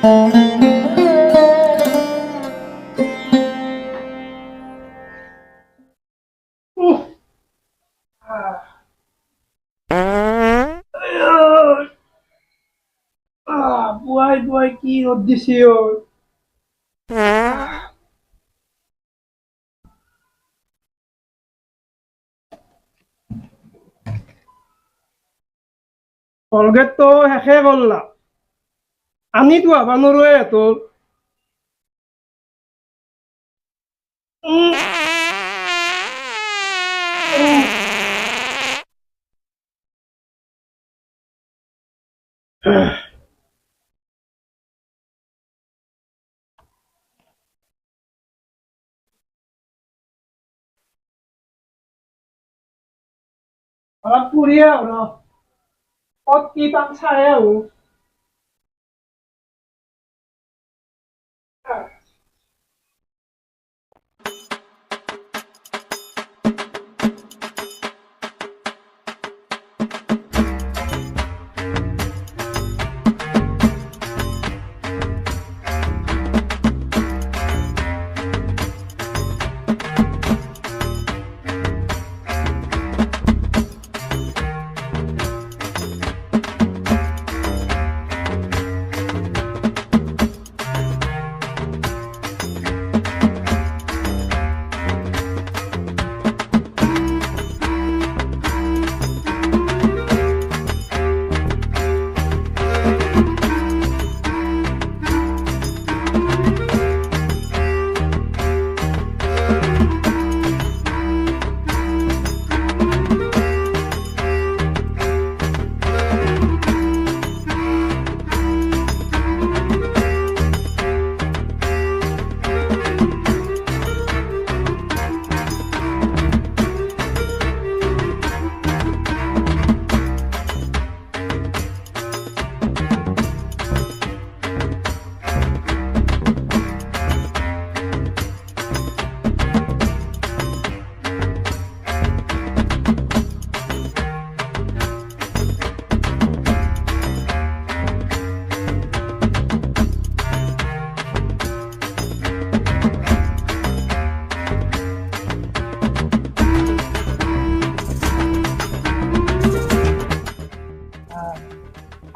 বুয়াই বুয়াই কি ৰোদ দিছি কলগেট তো শেষে কৰলা আনিতো আবাৰ নৰয়ে তোৰ অলপ পুৰিয়ে আৰু ক'ত কি পাম চাই আহো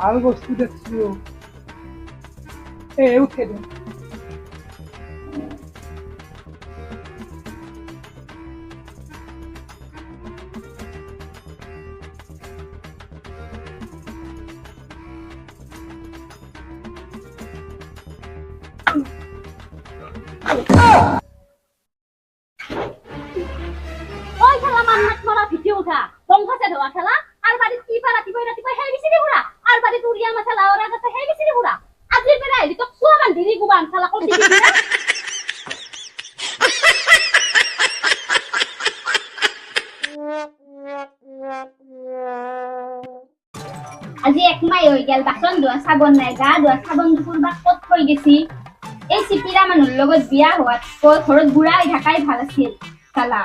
আৰু বস্তু দেখছো উঠে দে ওই খেলা মান্নাত মারা ভিডিও উঠা বংশাতে ধোয়া খেলা আর বাড়ি কি পারা কি বইরা টিপা হেই বিসিরি ঘুরা আর বাড়ি তুরিয়া মাছালা ওরা কাছে হেই বিসিরি ঘুরা আজের বেলা আইলি তো সুয়ামান দিরি গুবান খেলা করতে দিবি না আজি এক মাই হই গেল বাসন ধোয়া সাবন নাই গা ধোয়া সাবন দুপুর বা কত কই গেছি এই সিপিরা মানুর লগত বিয়া হওয়াত পর ঘরত বুড়াই ঢাকাই ভাল আছিল খেলা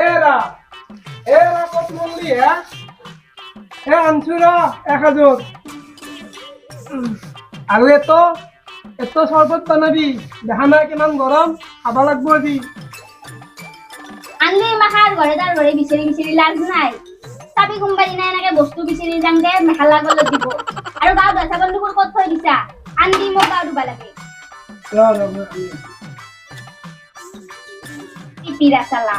এরা কত বললি আনছো র 1000 আৰু এত চৰবত বানাবি দেখা নাই কিমান গৰম খাব লাগব আজি আনলি মাখার ঘরে দার ঘরে বিচেরি বিচেরি লাজ নাই চাবি কোনবাই না এনেকে বস্তু বিচেরি যাংগে মেখালা গলে দিব আৰু গাও দছা বন্ধুকুর কত থৈ দিছা আনলি মোক গাও দুবা লাগে পিপিরা সালা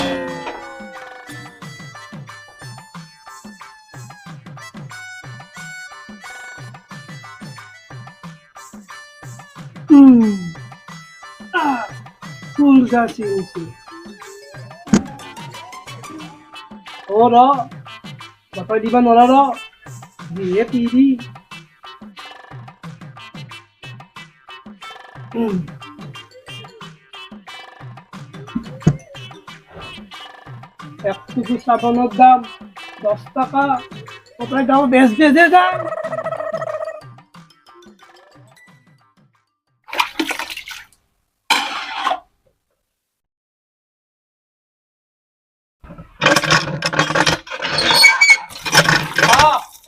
ফুল গাছি র বতাই দিবা নৰা ৰ দিয়ে তিৰি এক টুকু চাবোনৰ দাম 10 টাকা ওপৰে দাম বেচ বেজে যায়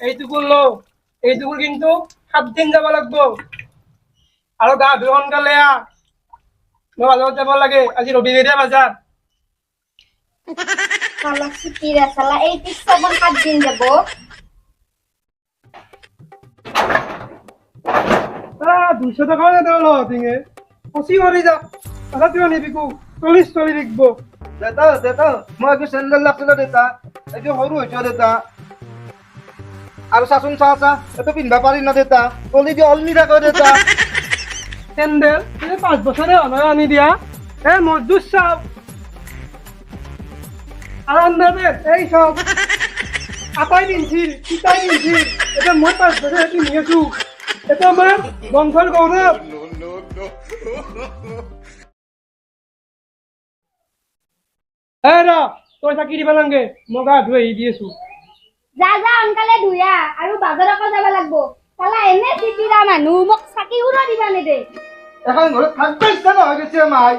এইটুকু লো এইটুকুৰ কিন্তু 7 দিন যাব লাগব আৰু গা ধুই সোনকালে মই বাজাৰত যাব লাগে আজি ৰবিবাৰে বাজাৰ শালা চিপিৰা শালা এই পিছাবন 7 দিন যাব 200 টাকাও নেদেও লহটিঙে ফচি মৰি যা তথাপিও নিবিকো 40 চলি বিকব দেতা মই একটু স্যান্ডেল লাগছিল দেতা একটু সরু হয়েছে দেতা আর চাচোন চা এত পিন্ধবা পারি না দেতা কলি দিয়ে অলমি রাখো দেতা চেন্দেল 5 বছৰে হল আনি দিয়া মজদুৰ চাওক আৰু আন্দাজে এই চাওক আটাই পিন্ধিছিল পিতাই পিন্ধিছিল এতিয়া মই 5 বছৰে পিন্ধি আছো এটা আমাৰ বংশৰ গৌৰৱ ৰা তই চাকি দিবা নালাগে মই গা ধুই আহি দি আছো যা সোনকালে ধুয়া আৰু বাজাৰক যাব লাগব শালা এনে চিপিৰা মানুহ মোক চাকি উৰা দিবা নেদে এখন ঘরে থাকতে ইচ্ছা না হয়ে গেছে মাই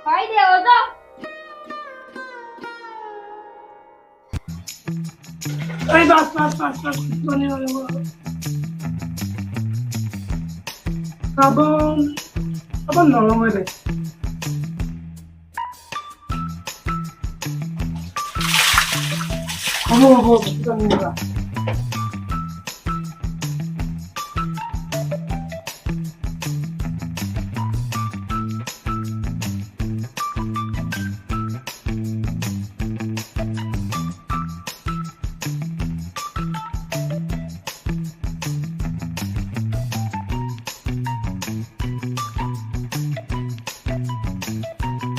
হয় দে ও যা এই বাস মানে সাবন নরম হয়ে যায় হবো জানিবা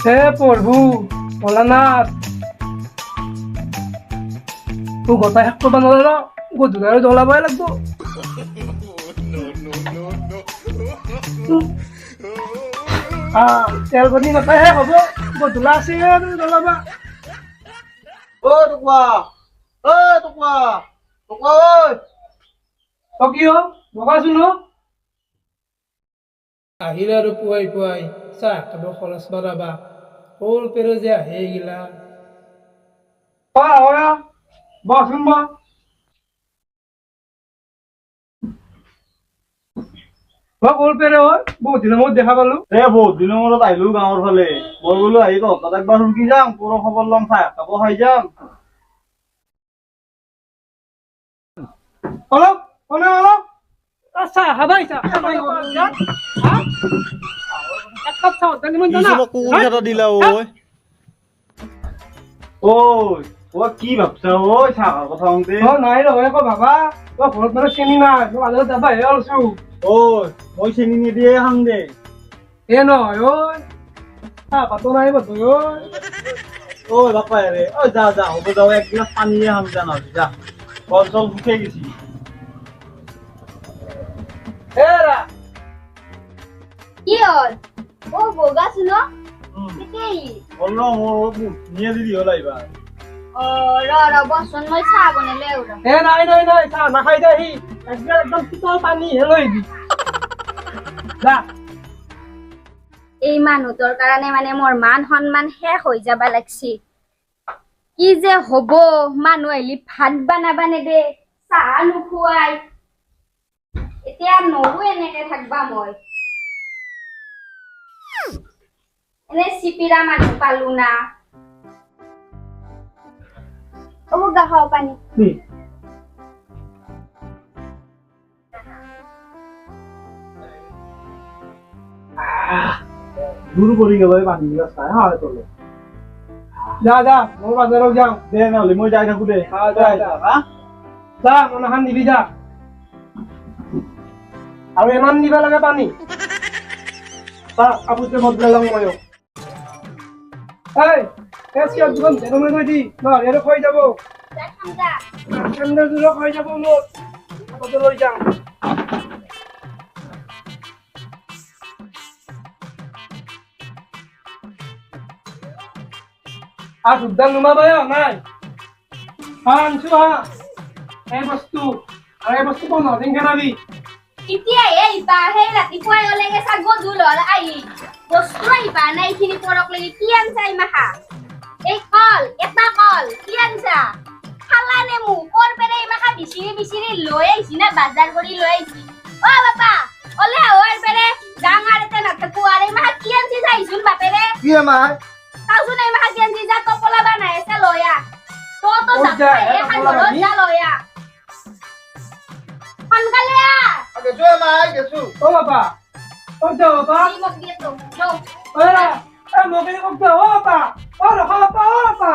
হে প্রভু ভোলানাথ তো গোটাই শেষ কৰিব নোৱাৰো গধূলি আৰু জ্বলাবই লাগিব তেল বনি নাপায়হে হ'ব গধূলা আছে আৰু জ্বলাবা ও টুকুয়া টুকুয়া ঐ অ কি হ বগাচোন আহিলে আৰু পুৱাই চাহ খাব খৰচ বাঢ়াবা সৰু পেৰে যে আহে এইগিলা বচোন সৰু পেৰে হয় বহুত দিনৰ মূৰত দেখা পালো বহুত দিনৰ মূৰত আহিলো গাঁৱৰ ফালে মই বোলো আহি তহঁতত একবাৰ শুনকি যাম তোৰ খবৰ ল'ম চাহ খাব খাই যাম অলপ চাহ খাবা আহিছা এক কাপ চাহ নিমন জানা দিলা ঐ কি ভাবছা ঐ চাহৰ কথা শুনতে নাই নহয় আকৌ ভাবা ঘৰত মানে চেনি নাই বাজাৰত যাবাহে ওলছো মই চেনি নিদিয়ে খাম দে নহয় চাহ পাতো নাই বধ বাপা ৰে যা হ'ব যাও এক গিলাচ পানীয়ে খাম যা নহ'লে যা কল চল শুকাই গেছি এৰা কি হল ও বগা শুনো কেতেই বললো মোৰ নিয়ে দিদি হল এইবাৰ ৰ বচন মই চাহ বনালে উৰা নাই চাহ নাখাই দে সি একদম শীতল পানী লৈ দি যা এই মানুহটোৰ কাৰণে মানে মোৰ মান সন্মান শেষ হৈ যাবা লাগছি কি যে হব মানুহ আহিলি ভাত বানাবা নেদে চাহ নোখোৱাই এতিয়া নহো এনেকে থাকবা মই এনে চিপিৰা মানুহ পালো না গাখাও পানী দূৰ কৰি গেল পানী গিলাচ খাই হয় তলে যা মই বাজাৰত যাওঁ দে নহ'লে মই যাই থাকো দে যা মনাখান দিবি যা আৰু ইমান দিবা লাগে পানী কাপোৰটো বদলাই লওঁ ময়ো দুখন ধেৰমে গৈ দি নহ'লে খাই যাব চেন্দেলযোৰো খাই যাব মোৰ কাপোৰটো লৈ যাওঁ আৰ সুদ্দান নুমাবাই নাই আনছো এই বস্তু আৰ এই বস্তু কোন দিন কেনাবি এতিয়া এইবা সেই ৰাতিপুৱাই ওলাইগে চাগো জুল হল আহি বস্তু আহিবা নাই এইখিনি পৰক লাগি কি আনছা ইমাখা এই কল এটা কল কি আনছা খালা নেমু কৰ পেৰে ইমাখা বিচি হেৰি বিচিৰি লৈ আহিছি না বাজাৰ কৰি লৈ আহিছি অ বাপা ওলে আৱাৰ পেৰে ডাঙৰ এটা নাথাকো আৰে মাহ কি আনছি যাইছুন বাপেৰে কি আমাৰ তাউছুন এই মাহ কি আনছি যা কপলা বানাই আছে লয়া তো ক'ত যাত যায়? এখন কপলা ঘৰত বানি? যা লয়া সোনকালে গেছো আমাৰ গেছো ও বাবা ও যাও বাবা কি মোক দিয়ে তো যাও এ মগে কক যাও ও বাবা ও রহা বাবা ও বাবা